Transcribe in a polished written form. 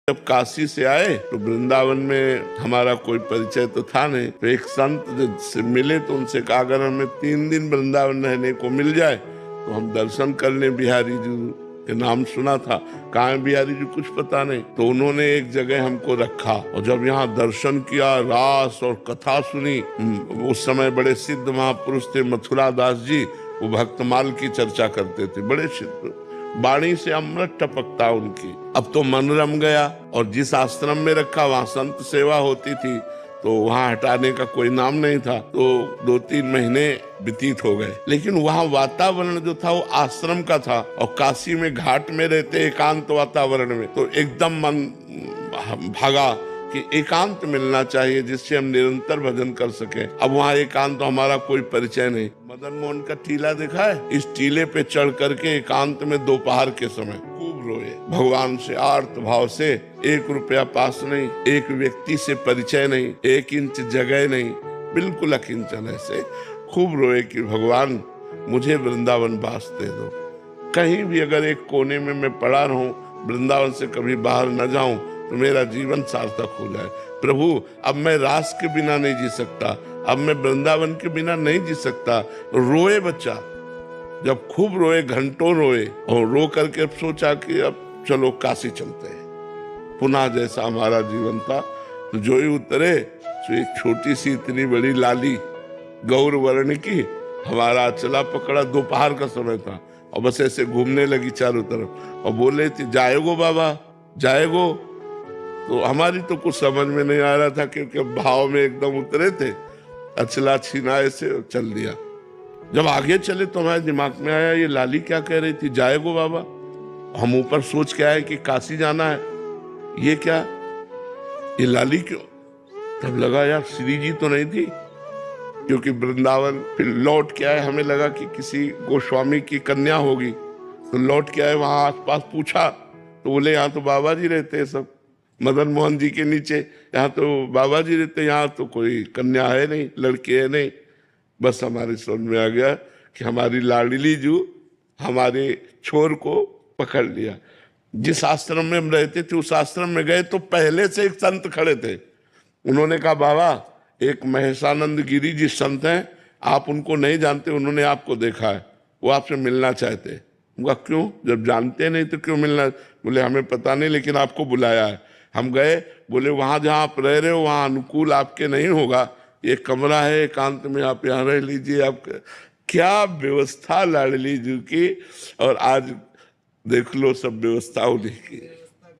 जब काशी से आए तो वृंदावन में हमारा कोई परिचय तो था नहीं, तो एक संत से मिले तो उनसे कहा अगर हमें 3 दिन वृंदावन रहने को मिल जाए तो हम दर्शन कर लें। बिहारी जी के नाम सुना था, कहाँ है बिहारी जी कुछ पता नहीं। तो उन्होंने एक जगह हमको रखा और जब यहाँ दर्शन किया, रास और कथा सुनी। उस समय बड़े सिद्ध महापुरुष थे मथुरा दास जी, वो भक्तमाल की चर्चा करते थे, बड़े सिद्ध, वाणी से अमृत टपकता उनकी। अब तो मन रम गया और जिस आश्रम में रखा वहां संत सेवा होती थी, तो वहां हटाने का कोई नाम नहीं था। तो 2-3 महीने व्यतीत हो गए, लेकिन वहां वातावरण जो था वो आश्रम का था और काशी में घाट में रहते एकांत वातावरण में, तो एकदम मन भागा कि एकांत मिलना चाहिए जिससे हम निरंतर भजन कर सके। अब वहाँ एकांत तो हमारा कोई परिचय नहीं। मदन मोहन का टीला देखा है? इस टीले पे चढ़ करके एकांत में दोपहर के समय खूब रोए भगवान से आर्त भाव से। 1 रुपया पास नहीं, एक व्यक्ति से परिचय नहीं, 1 इंच जगह नहीं, बिल्कुल अकिंचन ऐसे खूब रोए कि भगवान मुझे वृंदावन वास दे दो। कहीं भी अगर एक कोने में मैं पड़ा रहूं, वृंदावन से कभी बाहर न जाऊं तो मेरा जीवन सार्थक हो जाए। प्रभु अब मैं रास के बिना नहीं जी सकता, अब मैं वृंदावन के बिना नहीं जी सकता। रोए बच्चा, जब खूब रोए, घंटों रोए और रो करके सोचा कि अब चलो काशी चलते हैं। पुनः जैसा हमारा जीवन था, तो जो ही उतरे तो एक छोटी सी इतनी बड़ी लाली गौर वर्ण की हमारा चला पकड़ा। दोपहर का समय था और बस ऐसे घूमने लगी चारों तरफ और बोले थी जाएगो बाबा जाएगो। तो हमारी तो कुछ समझ में नहीं आ रहा था क्योंकि भाव में एकदम उतरे थे। अचला छीना ऐसे चल दिया। जब आगे चले तो हमारे दिमाग में आया ये लाली क्या कह रही थी, जाएगो बाबा। हम ऊपर सोच के आए कि काशी जाना है, ये क्या, ये लाली क्यों। तब लगा यार श्री जी तो नहीं थी, क्योंकि वृंदावन फिर लौट के आए, हमें लगा कि किसी गोस्वामी की कन्या होगी। तो लौट के आए, वहां आसपास पूछा तो बोले यहाँ तो बाबा जी रहते हैं सब, मदन मोहन जी के नीचे यहाँ तो बाबा जी रहते, यहाँ तो कोई कन्या है नहीं, लड़की है नहीं। बस हमारी समझ में आ गया कि हमारी लाडली जू हमारे छोर को पकड़ लिया। जिस आश्रम में हम रहते थे उस आश्रम में गए तो पहले से एक संत खड़े थे। उन्होंने कहा बाबा एक महेशानंद गिरी जी संत हैं, आप उनको नहीं जानते, उन्होंने आपको देखा है, वो आपसे मिलना चाहते हैं। उनका क्यों, जब जानते नहीं तो क्यों मिलना। बोले हमें पता नहीं लेकिन आपको बुलाया है। हम गए, बोले वहां जहां आप रह रहे हो वहां अनुकूल आपके नहीं होगा, ये कमरा है एकांत में, आप यहाँ रह लीजिए। आप क्या व्यवस्था लाडली जी की, और आज देख लो सब व्यवस्था उन्हीं की।